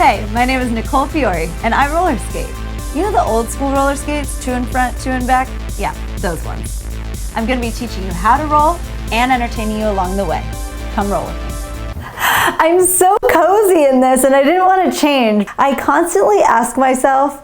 Hey, my name is Nicole Fiore, and I roller skate. You know the old school roller skates, 2 in front, 2 in back? Yeah, those ones. I'm gonna be teaching you how to roll and entertaining you along the way. Come roll with me. I'm so cozy in this and I didn't want to change. I constantly ask myself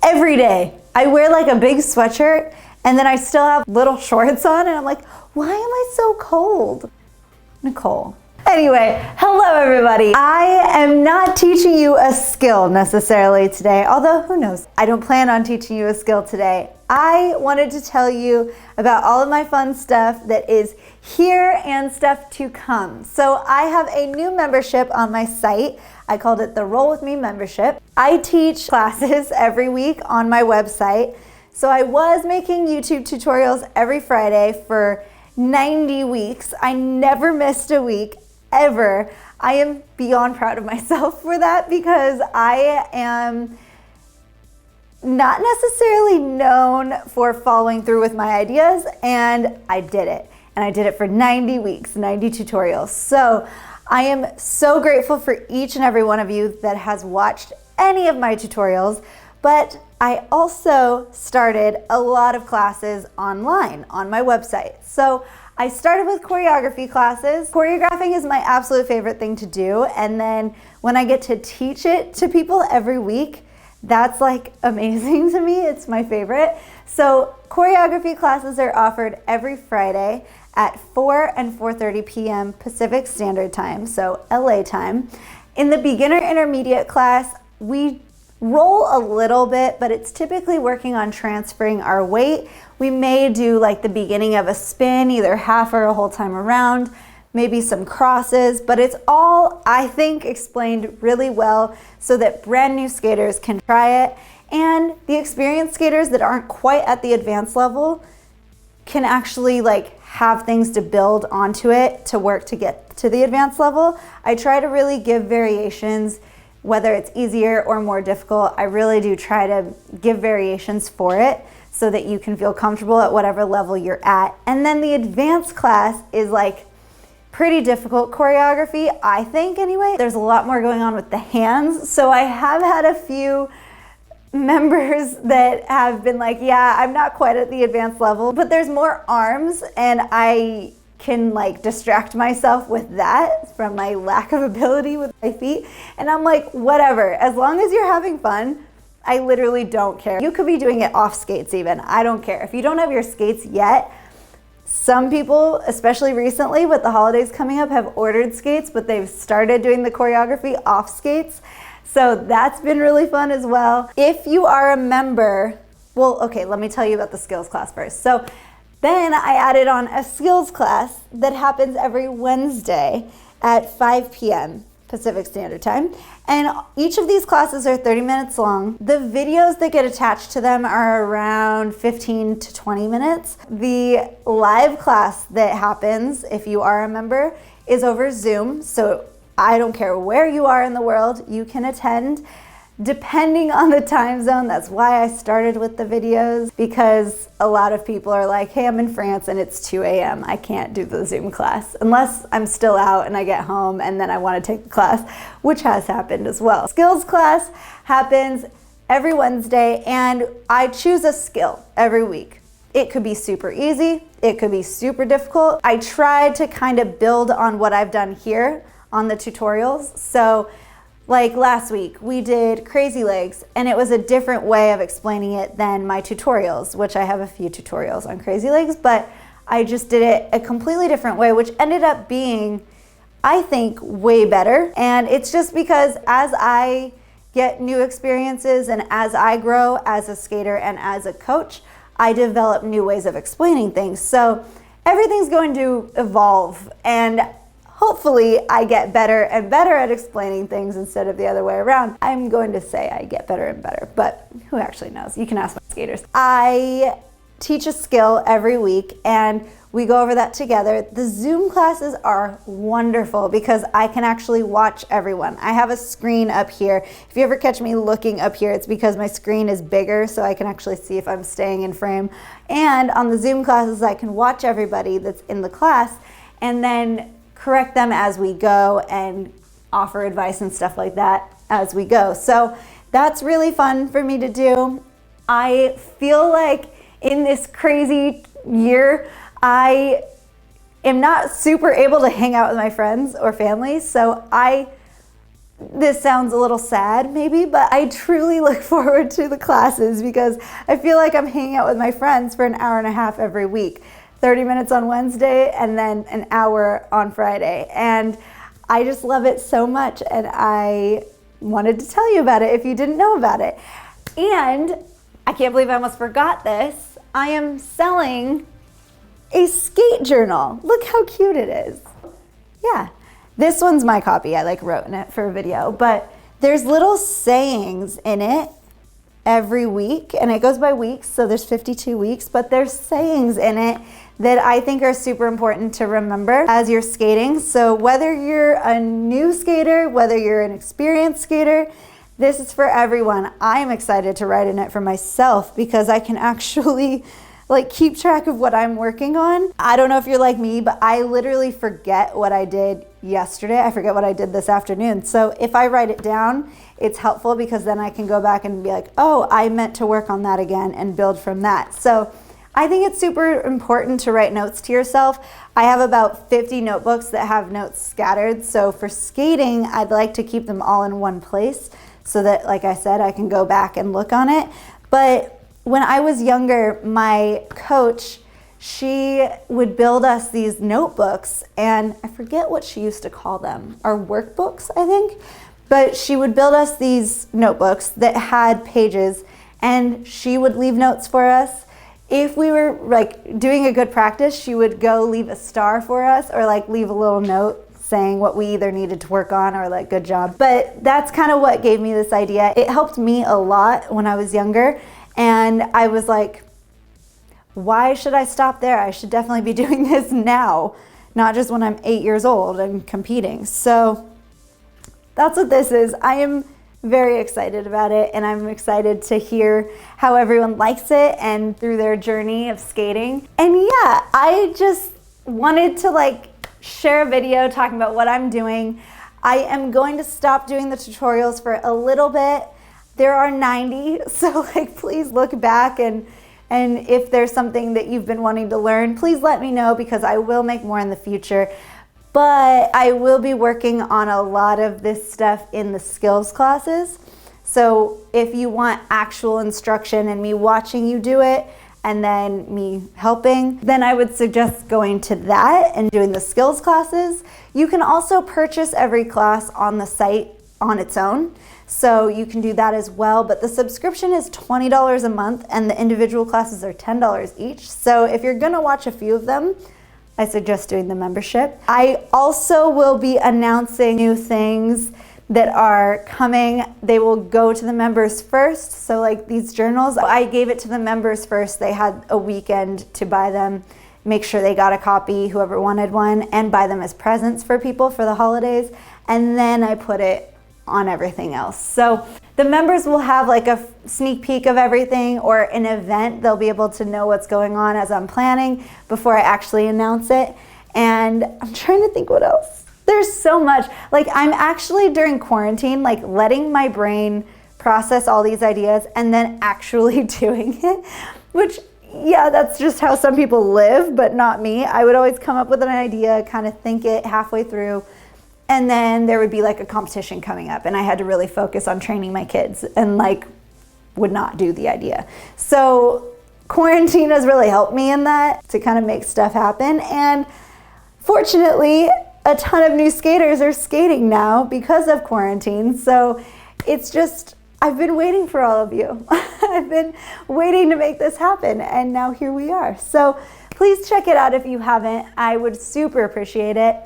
every day, I wear like a big sweatshirt and then I still have little shorts on and I'm like, why am I so cold? Nicole. Anyway, hello everybody. I am not teaching you a skill necessarily today, although who knows? I don't plan on teaching you a skill today. I wanted to tell you about all of my fun stuff that is here and stuff to come. So I have a new membership on my site. I called it the Roll With Me membership. I teach classes every week on my website. So I was making YouTube tutorials every Friday for 90 weeks. I never missed a week. Ever. I am beyond proud of myself for that because I am not necessarily known for following through with my ideas, and I did it. And I did it for 90 weeks, 90 tutorials. So I am so grateful for each and every one of you that has watched any of my tutorials, but I also started a lot of classes online on my website. So I started with choreography classes. Choreographing is my absolute favorite thing to do. And then when I get to teach it to people every week, that's like amazing to me. It's my favorite. So choreography classes are offered every Friday at 4 and 4:30 p.m. Pacific Standard Time, so LA time. In the beginner intermediate class, we roll a little bit, but it's typically working on transferring our weight. We may do like the beginning of a spin, either half or a whole time around, maybe some crosses, but it's all, I think, explained really well so that brand new skaters can try it. And the experienced skaters that aren't quite at the advanced level can actually like have things to build onto it to work to get to the advanced level. I try to really give variations, whether it's easier or more difficult. I really do try to give variations for it so that you can feel comfortable at whatever level you're at. And then the advanced class is like pretty difficult choreography, I think anyway. There's a lot more going on with the hands. So I have had a few members that have been like, yeah, I'm not quite at the advanced level, but there's more arms and I can like distract myself with that from my lack of ability with my feet. And I'm like, whatever, as long as you're having fun, I literally don't care. You could be doing it off skates even, I don't care. If you don't have your skates yet, some people, especially recently with the holidays coming up, have ordered skates, but they've started doing the choreography off skates. So that's been really fun as well. If you are a member, well, okay, let me tell you about the skills class first. So then I added on a skills class that happens every Wednesday at 5 p.m. Pacific Standard Time. And each of these classes are 30 minutes long. The videos that get attached to them are around 15 to 20 minutes. The live class that happens, if you are a member, is over Zoom. So I don't care where you are in the world, you can attend. Depending on the time zone, that's why I started with the videos, because a lot of people are like, hey, I'm in France and it's 2 a.m. I can't do the Zoom class unless I'm still out and I get home and then I want to take the class, which has happened as well. Skills class happens every Wednesday and I choose a skill every week. It could be super easy, it could be super difficult. I try to kind of build on what I've done here on the tutorials. So like last week, we did crazy legs and it was a different way of explaining it than my tutorials, which I have a few tutorials on crazy legs, but I just did it a completely different way, which ended up being, I think, way better. And it's just because as I get new experiences and as I grow as a skater and as a coach, I develop new ways of explaining things. So everything's going to evolve and hopefully I get better and better at explaining things instead of the other way around. I'm going to say I get better and better, but who actually knows? You can ask my skaters. I teach a skill every week and we go over that together. The Zoom classes are wonderful because I can actually watch everyone. I have a screen up here. If you ever catch me looking up here, it's because my screen is bigger so I can actually see if I'm staying in frame. And on the Zoom classes, I can watch everybody that's in the class and then correct them as we go and offer advice and stuff like that as we go. So that's really fun for me to do. I feel like in this crazy year, I am not super able to hang out with my friends or family. So this sounds a little sad maybe, but I truly look forward to the classes because I feel like I'm hanging out with my friends for an hour and a half every week. 30 minutes on Wednesday and then an hour on Friday. And I just love it so much, and I wanted to tell you about it if you didn't know about it. And I can't believe I almost forgot this. I am selling a skate journal. Look how cute it is. Yeah, this one's my copy. I wrote in it for a video, but there's little sayings in it every week, and it goes by weeks, so there's 52 weeks, but there's sayings in it that I think are super important to remember as you're skating. So whether you're a new skater, whether you're an experienced skater, this is for everyone. I'm excited to write in it for myself because I can actually keep track of what I'm working on. I don't know if you're like me, but I literally forget what I did yesterday. I forget what I did this afternoon. So if I write it down, it's helpful because then I can go back and be like, oh, I meant to work on that again and build from that. So I think it's super important to write notes to yourself. I have about 50 notebooks that have notes scattered. So for skating, I'd like to keep them all in one place so that, like I said, I can go back and look on it. But when I was younger, my coach, she would build us these notebooks, and I forget what she used to call them, our workbooks, I think. But she would build us these notebooks that had pages, and she would leave notes for us. If we were doing a good practice, she would go leave a star for us or leave a little note saying what we either needed to work on or good job. But that's kind of what gave me this idea. It helped me a lot when I was younger, and I was like, why should I stop there? I should definitely be doing this now, not just when I'm 8 years old and competing. So that's what this is. I am very excited about it, and I'm excited to hear how everyone likes it and through their journey of skating. And yeah, I just wanted to share a video talking about what I'm doing. I am going to stop doing the tutorials for a little bit. There are 90, so please look back, and if there's something that you've been wanting to learn, please let me know because I will make more in the future. But I will be working on a lot of this stuff in the skills classes. So if you want actual instruction and me watching you do it and then me helping, then I would suggest going to that and doing the skills classes. You can also purchase every class on the site on its own. So you can do that as well, but the subscription is $20 a month and the individual classes are $10 each. So if you're gonna watch a few of them, I suggest doing the membership. I also will be announcing new things that are coming. They will go to the members first. So these journals, I gave it to the members first. They had a weekend to buy them, make sure they got a copy, whoever wanted one, and buy them as presents for people for the holidays. And then I put it on everything else. So the members will have a sneak peek of everything, or an event. They'll be able to know what's going on as I'm planning before I actually announce it. And I'm trying to think what else. There's so much. I'm actually during quarantine, letting my brain process all these ideas and then actually doing it, which yeah, that's just how some people live, but not me. I would always come up with an idea, kind of think it halfway through, and then there would be a competition coming up and I had to really focus on training my kids and would not do the idea. So quarantine has really helped me in that, to kind of make stuff happen. And fortunately, a ton of new skaters are skating now because of quarantine. So it's just, I've been waiting for all of you. I've been waiting to make this happen, and now here we are. So please check it out if you haven't. I would super appreciate it.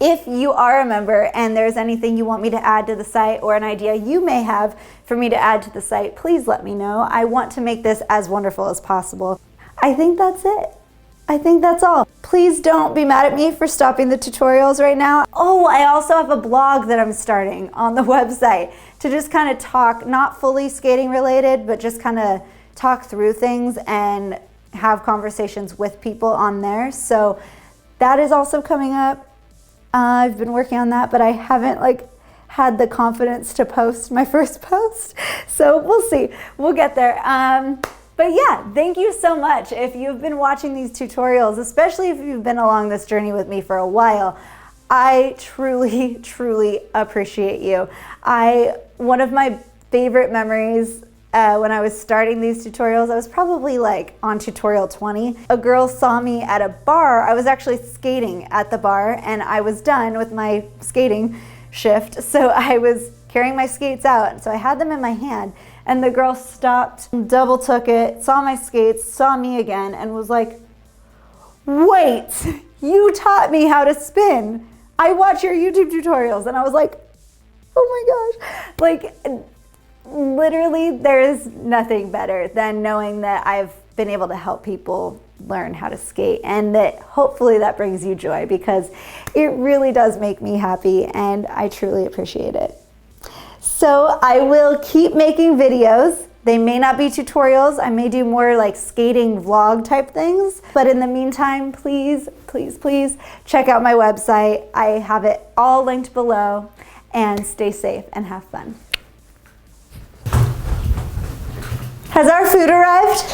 If you are a member and there's anything you want me to add to the site or an idea you may have for me to add to the site, please let me know. I want to make this as wonderful as possible. I think that's it. I think that's all. Please don't be mad at me for stopping the tutorials right now. Oh, I also have a blog that I'm starting on the website to just kind of talk, not fully skating related, but just kind of talk through things and have conversations with people on there. So that is also coming up. I've been working on that, but I haven't like had the confidence to post my first post. So we'll see, we'll get there. But yeah, thank you so much. If you've been watching these tutorials, especially if you've been along this journey with me for a while, I truly, truly appreciate you. One of my favorite memories when I was starting these tutorials, I was probably like on tutorial 20. A girl saw me at a bar. I was actually skating at the bar and I was done with my skating shift. So I was carrying my skates out. So I had them in my hand and the girl stopped, double took it, saw my skates, saw me again and was like, wait, you taught me how to spin. I watch your YouTube tutorials. And I was like, oh my gosh. Like, literally, there is nothing better than knowing that I've been able to help people learn how to skate, and that hopefully that brings you joy, because it really does make me happy and I truly appreciate it. So I will keep making videos. They may not be tutorials. I may do more like skating vlog type things. But in the meantime, please, please, please check out my website. I have it all linked below, and stay safe and have fun. Has our food arrived?